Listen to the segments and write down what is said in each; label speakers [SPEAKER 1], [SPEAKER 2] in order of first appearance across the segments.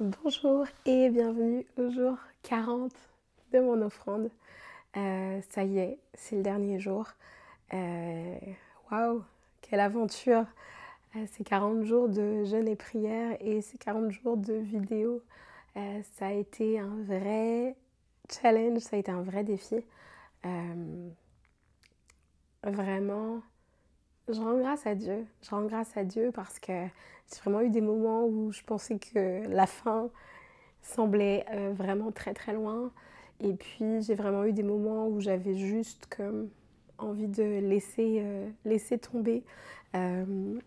[SPEAKER 1] Bonjour et bienvenue au jour 40 de mon offrande. Ça y est, c'est le dernier jour. Euh, Waouh, quelle aventure! Ces 40 jours de jeûne et prière et ces 40 jours de vidéos, ça a été un vrai challenge, ça a été un vrai défi. Vraiment, je rends grâce à Dieu. Je rends grâce à Dieu parce que j'ai vraiment eu des moments où je pensais que la fin semblait vraiment très très loin. Et puis j'ai vraiment eu des moments où j'avais juste comme envie de laisser tomber. Euh,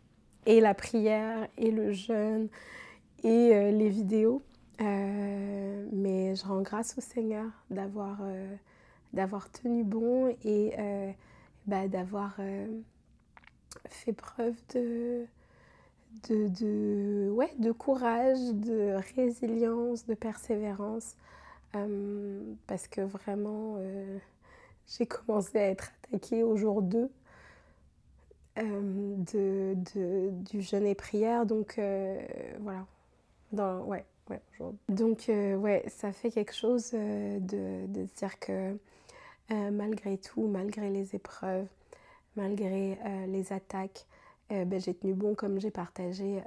[SPEAKER 1] et la prière, et le jeûne, et les vidéos. Mais je rends grâce au Seigneur d'avoir tenu bon et d'avoir fait preuve ouais, de courage, de résilience, de persévérance. Parce que vraiment, j'ai commencé à être attaquée au jour 2 du jeûne et prière. Donc voilà. Ouais, donc ouais, ça fait quelque chose de se dire que malgré tout, malgré les épreuves, malgré les attaques, j'ai tenu bon comme j'ai partagé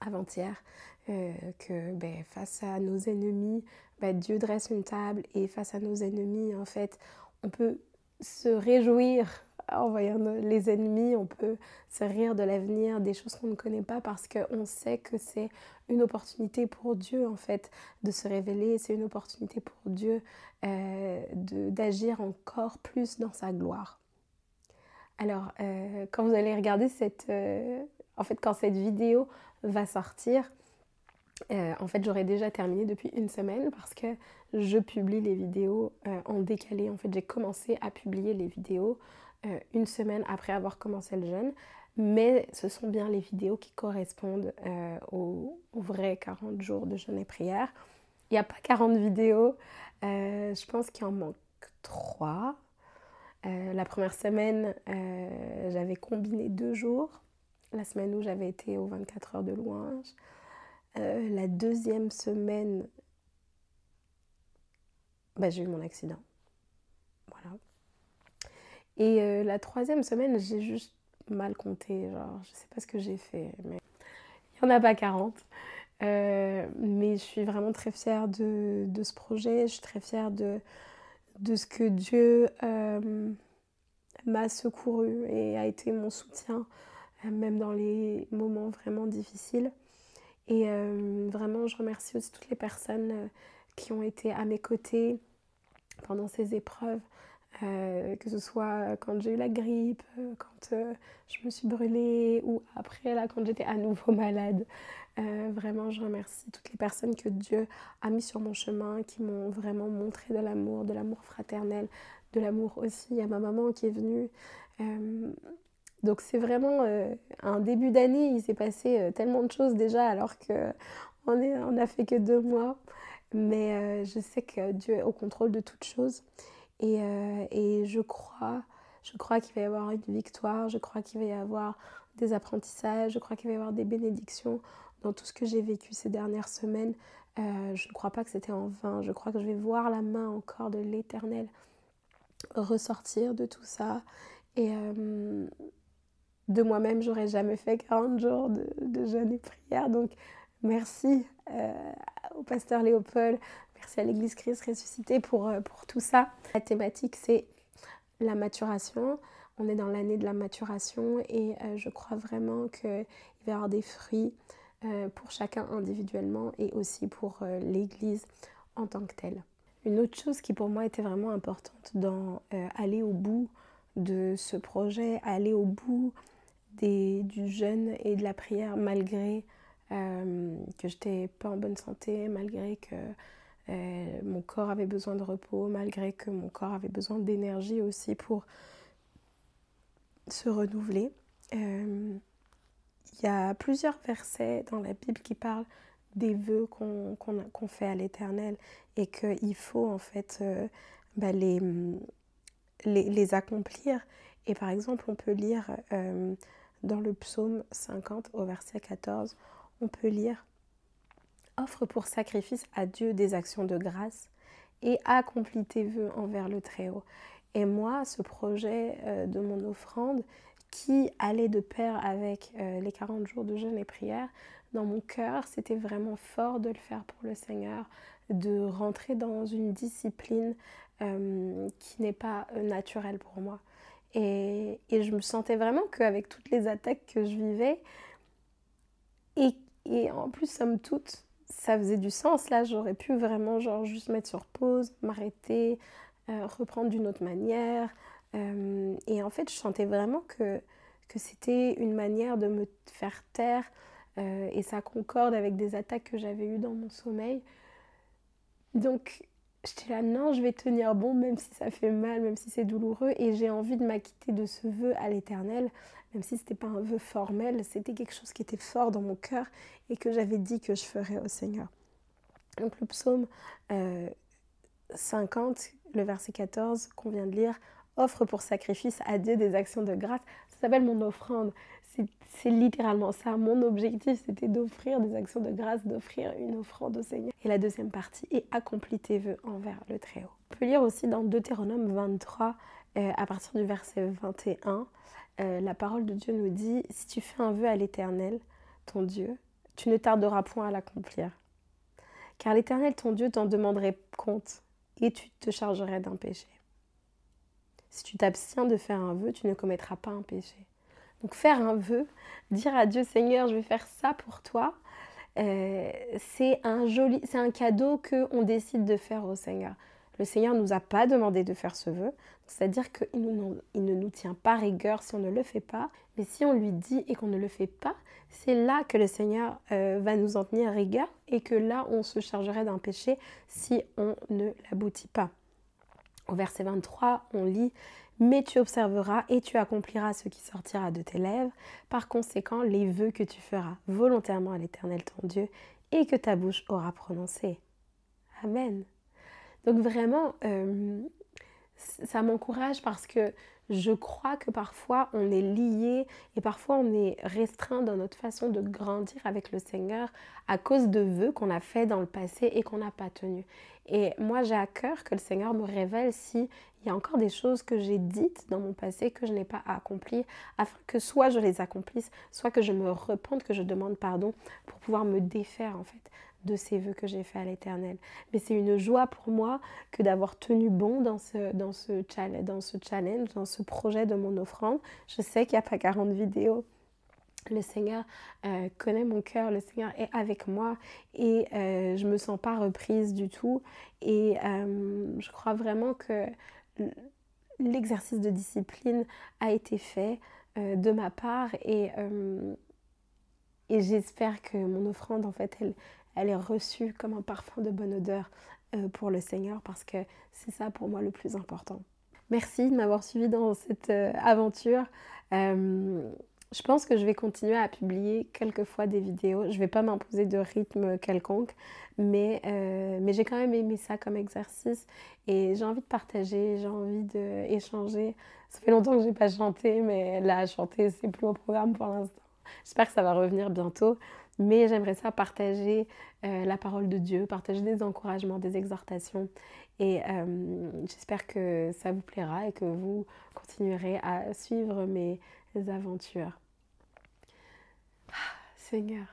[SPEAKER 1] avant-hier, que face à nos ennemis, Dieu dresse une table et face à nos ennemis, en fait, on peut se réjouir en voyant les ennemis, on peut se rire de l'avenir, des choses qu'on ne connaît pas parce qu'on sait que c'est une opportunité pour Dieu, en fait, de se révéler, c'est une opportunité pour Dieu d'agir encore plus dans sa gloire. Alors, quand vous allez regarder quand cette vidéo va sortir, en fait, j'aurai déjà terminé depuis une semaine parce que je publie les vidéos en décalé. En fait, j'ai commencé à publier les vidéos une semaine après avoir commencé le jeûne. Mais ce sont bien les vidéos qui correspondent aux vrais 40 jours de jeûne et prière. Il n'y a pas 40 vidéos. Je pense qu'il en manque 3. La première semaine, j'avais combiné 2 jours. La semaine où j'avais été aux 24 heures de louange. La deuxième semaine, j'ai eu mon accident. Voilà. Et la troisième semaine, j'ai juste mal compté. Genre, je sais pas ce que j'ai fait, mais il n'y en a pas 40. Mais je suis vraiment très fière de ce projet. Je suis très fière de ce que Dieu m'a secouru et a été mon soutien, même dans les moments vraiment difficiles. Et vraiment, je remercie aussi toutes les personnes qui ont été à mes côtés pendant ces épreuves, que ce soit quand j'ai eu la grippe, quand je me suis brûlée ou après, là, quand j'étais à nouveau malade. Vraiment, je remercie toutes les personnes que Dieu a mis sur mon chemin, qui m'ont vraiment montré de l'amour fraternel, de l'amour aussi. Il y a ma maman qui est venue. Donc c'est vraiment un début d'année, il s'est passé tellement de choses déjà alors qu'on n'a fait que 2 mois. Mais je sais que Dieu est au contrôle de toutes choses. Et je crois qu'il va y avoir une victoire, je crois qu'il va y avoir des apprentissages, je crois qu'il va y avoir des bénédictions dans tout ce que j'ai vécu ces dernières semaines. Je ne crois pas que c'était en vain, je crois que je vais voir la main encore de l'Éternel ressortir de tout ça. Et de moi-même, j'aurais jamais fait 40 jours de jeûne et prière. Donc merci au pasteur Léopold, merci à l'église Christ ressuscité pour tout ça. La thématique, c'est la maturation. On est dans l'année de la maturation et je crois vraiment qu'il va y avoir des fruits pour chacun individuellement et aussi pour l'église en tant que telle. Une autre chose qui pour moi était vraiment importante dans aller au bout de ce projet, aller au bout du jeûne et de la prière malgré que j'étais pas en bonne santé, malgré que mon corps avait besoin de repos, malgré que mon corps avait besoin d'énergie aussi pour se renouveler. Il y a plusieurs versets dans la Bible qui parlent des vœux qu'on fait à l'Éternel et qu'il faut en fait les accomplir. Et par exemple, on peut lire dans le psaume 50 au verset 14, on peut lire « offre pour sacrifice à Dieu des actions de grâce et accomplis tes vœux envers le Très-Haut. Et moi, ce projet de mon offrande qui allait de pair avec les 40 jours de jeûne et prière, dans mon cœur, c'était vraiment fort de le faire pour le Seigneur, de rentrer dans une discipline qui n'est pas naturelle pour moi. Et je me sentais vraiment qu'avec toutes les attaques que je vivais, et en plus, somme toute, ça faisait du sens. Là, j'aurais pu vraiment genre juste mettre sur pause, m'arrêter, reprendre d'une autre manière. Et en fait, je sentais vraiment que c'était une manière de me faire taire. Et ça concorde avec des attaques que j'avais eues dans mon sommeil. Donc, j'étais là, non, je vais tenir bon, même si ça fait mal, même si c'est douloureux. Et j'ai envie de m'acquitter de ce vœu à l'Éternel, même si ce n'était pas un vœu formel, c'était quelque chose qui était fort dans mon cœur et que j'avais dit que je ferais au Seigneur. Donc, le psaume 50, le verset 14 qu'on vient de lire, offre pour sacrifice à Dieu des actions de grâce. Ça s'appelle mon offrande. C'est littéralement ça. Mon objectif, c'était d'offrir des actions de grâce, d'offrir une offrande au Seigneur. Et la deuxième partie est accomplis tes vœux envers le Très-Haut. On peut lire aussi dans Deutéronome 23, à partir du verset 21, la parole de Dieu nous dit « Si tu fais un vœu à l'Éternel, ton Dieu, tu ne tarderas point à l'accomplir. Car l'Éternel, ton Dieu, t'en demanderait compte et tu te chargerais d'un péché. Si tu t'abstiens de faire un vœu, tu ne commettras pas un péché. » Donc faire un vœu, dire à Dieu, Seigneur, je vais faire ça pour toi, c'est un cadeau qu'on décide de faire au Seigneur. Le Seigneur ne nous a pas demandé de faire ce vœu, c'est-à-dire qu'il ne nous tient pas rigueur si on ne le fait pas, mais si on lui dit et qu'on ne le fait pas, c'est là que le Seigneur va nous en tenir rigueur et que là on se chargerait d'un péché si on ne l'aboutit pas. Au verset 23, on lit « Mais tu observeras et tu accompliras ce qui sortira de tes lèvres, par conséquent les vœux que tu feras volontairement à l'Éternel ton Dieu et que ta bouche aura prononcé. » Amen. Donc vraiment, ça m'encourage parce que je crois que parfois on est lié et parfois on est restreint dans notre façon de grandir avec le Seigneur à cause de vœux qu'on a fait dans le passé et qu'on n'a pas tenus. Et moi j'ai à cœur que le Seigneur me révèle s'il y a encore des choses que j'ai dites dans mon passé que je n'ai pas accomplies, afin que soit je les accomplisse, soit que je me repente, que je demande pardon pour pouvoir me défaire en fait de ces vœux que j'ai faits à l'Éternel. Mais c'est une joie pour moi que d'avoir tenu bon dans ce challenge, dans ce projet de mon offrande. Je sais qu'il n'y a pas 40 vidéos. Le Seigneur connaît mon cœur, le Seigneur est avec moi et je ne me sens pas reprise du tout. Et je crois vraiment que l'exercice de discipline a été fait de ma part et j'espère que mon offrande, en fait, elle est reçue comme un parfum de bonne odeur pour le Seigneur parce que c'est ça pour moi le plus important. Merci de m'avoir suivi dans cette aventure. Je pense que je vais continuer à publier quelquefois des vidéos. Je ne vais pas m'imposer de rythme quelconque, mais j'ai quand même aimé ça comme exercice et j'ai envie de partager, j'ai envie d'échanger. Ça fait longtemps que je n'ai pas chanté, mais là, chanter, c'est plus au programme pour l'instant. J'espère que ça va revenir bientôt, mais j'aimerais ça partager la parole de Dieu, partager des encouragements, des exhortations. Et j'espère que ça vous plaira et que vous continuerez à suivre mes aventures. Seigneur,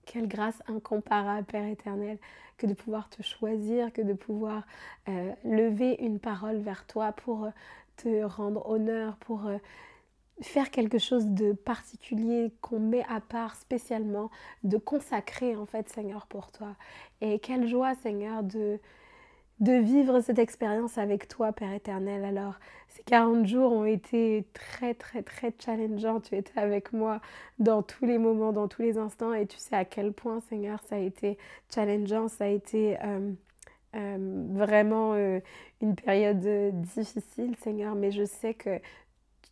[SPEAKER 1] quelle grâce incomparable, Père éternel, que de pouvoir te choisir, que de pouvoir lever une parole vers toi pour te rendre honneur, pour faire quelque chose de particulier qu'on met à part spécialement, de consacrer en fait, Seigneur, pour toi. Et quelle joie, Seigneur, de vivre cette expérience avec toi, Père éternel. Alors, ces 40 jours ont été très, très, très challengeants. Tu étais avec moi dans tous les moments, dans tous les instants. Et tu sais à quel point, Seigneur, ça a été challengeant. Ça a été vraiment une période difficile, Seigneur. Mais je sais que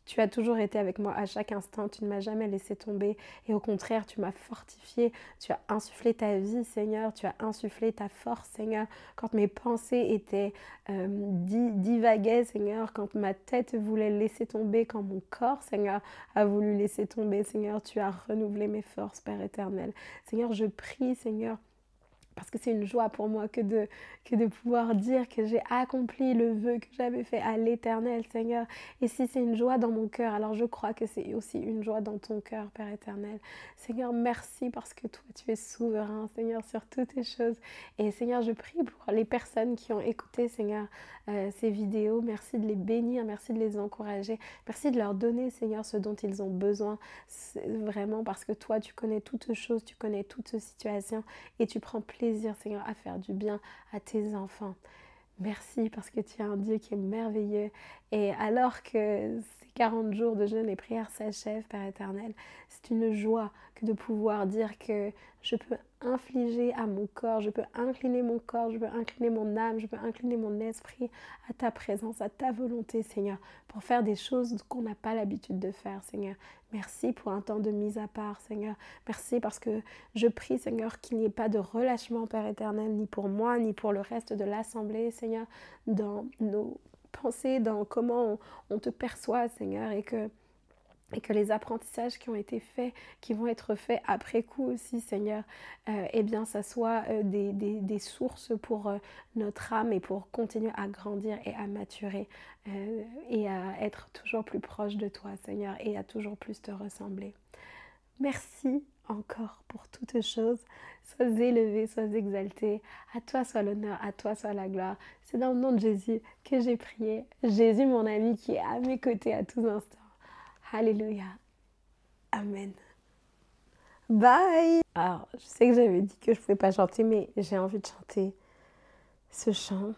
[SPEAKER 1] Tu as toujours été avec moi à chaque instant, tu ne m'as jamais laissé tomber et au contraire, tu m'as fortifié, tu as insufflé ta vie, Seigneur, tu as insufflé ta force, Seigneur, quand mes pensées étaient divaguaient, Seigneur, quand ma tête voulait laisser tomber, quand mon corps, Seigneur, a voulu laisser tomber, Seigneur, tu as renouvelé mes forces, Père éternel. Seigneur, je prie, Seigneur, parce que c'est une joie pour moi que de pouvoir dire que j'ai accompli le vœu que j'avais fait à l'Éternel, Seigneur. Et si c'est une joie dans mon cœur, alors je crois que c'est aussi une joie dans ton cœur, Père éternel. Seigneur, merci parce que toi, tu es souverain, Seigneur, sur toutes les choses. Et Seigneur, je prie pour les personnes qui ont écouté, Seigneur, ces vidéos. Merci de les bénir, merci de les encourager. Merci de leur donner, Seigneur, ce dont ils ont besoin. Vraiment parce que toi, tu connais toutes choses, tu connais toutes situations et tu prends plaisir, Seigneur, à faire du bien à tes enfants. Merci parce que tu es un Dieu qui est merveilleux. Et alors que ces 40 jours de jeûne et prière s'achèvent, Père éternel, c'est une joie que de pouvoir dire que je peux infliger à mon corps, je peux incliner mon corps, je peux incliner mon âme, je peux incliner mon esprit à ta présence, à ta volonté, Seigneur, pour faire des choses qu'on n'a pas l'habitude de faire, Seigneur. Merci pour un temps de mise à part, Seigneur. Merci parce que je prie, Seigneur, qu'il n'y ait pas de relâchement, Père éternel, ni pour moi, ni pour le reste de l'Assemblée, Seigneur, dans nos pensées, dans comment on te perçoit, Seigneur, et que les apprentissages qui ont été faits, qui vont être faits après coup aussi, Seigneur, eh bien, ça soit des sources pour notre âme et pour continuer à grandir et à maturer et à être toujours plus proche de toi, Seigneur, et à toujours plus te ressembler. Merci encore pour toutes choses. Sois élevé, sois exalté. À toi soit l'honneur, à toi soit la gloire. C'est dans le nom de Jésus que j'ai prié. Jésus, mon ami, qui est à mes côtés à tous instants. Alléluia. Amen. Bye. Alors, je sais que j'avais dit que je ne pouvais pas chanter, mais j'ai envie de chanter ce chant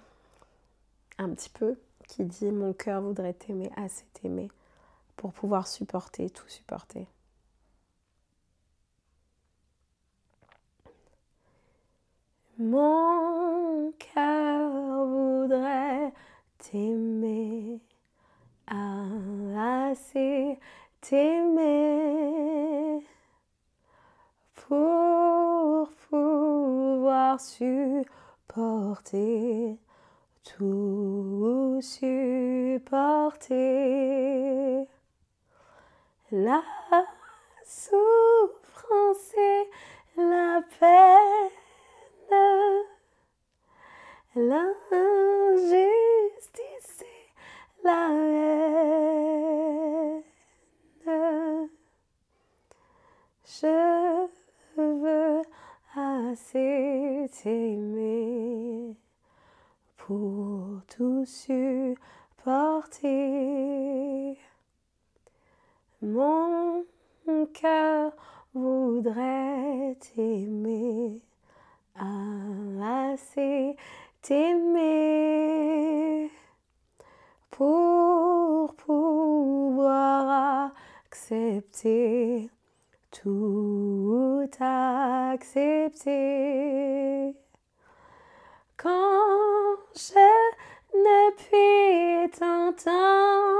[SPEAKER 1] un petit peu qui dit « Mon cœur voudrait t'aimer, assez t'aimer pour pouvoir supporter, tout supporter. » Mon cœur voudrait t'aimer, assez t'aimer pour pouvoir supporter, tout supporter. La souffrance et la peine, l'injustice et la haine. Je veux assez t'aimer pour tout supporter. Mon cœur voudrait t'aimer, assez t'aimer pour pouvoir accepter, tout accepter. Quand je ne puis t'entendre,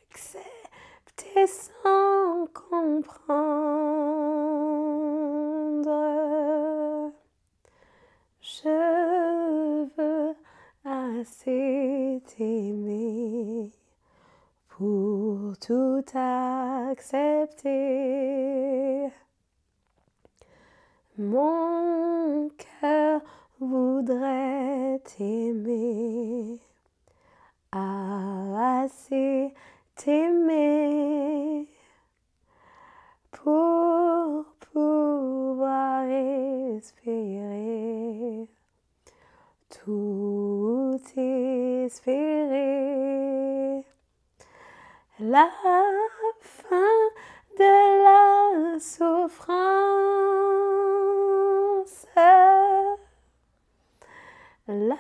[SPEAKER 1] accepter sans comprendre. Je veux assez t'aimer pour tout accepter. Mon cœur voudrait t'aimer, assez t'aimer pour pouvoir espérer, tout espérer. La fin de la souffrance, la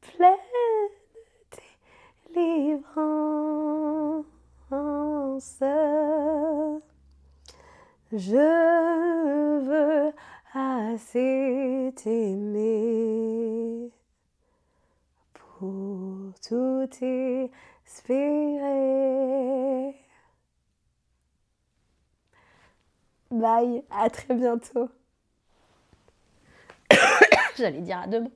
[SPEAKER 1] pleine délivrance. Je veux assez t'aimer pour tout espérer. Bye, à très bientôt. J'allais dire à demain.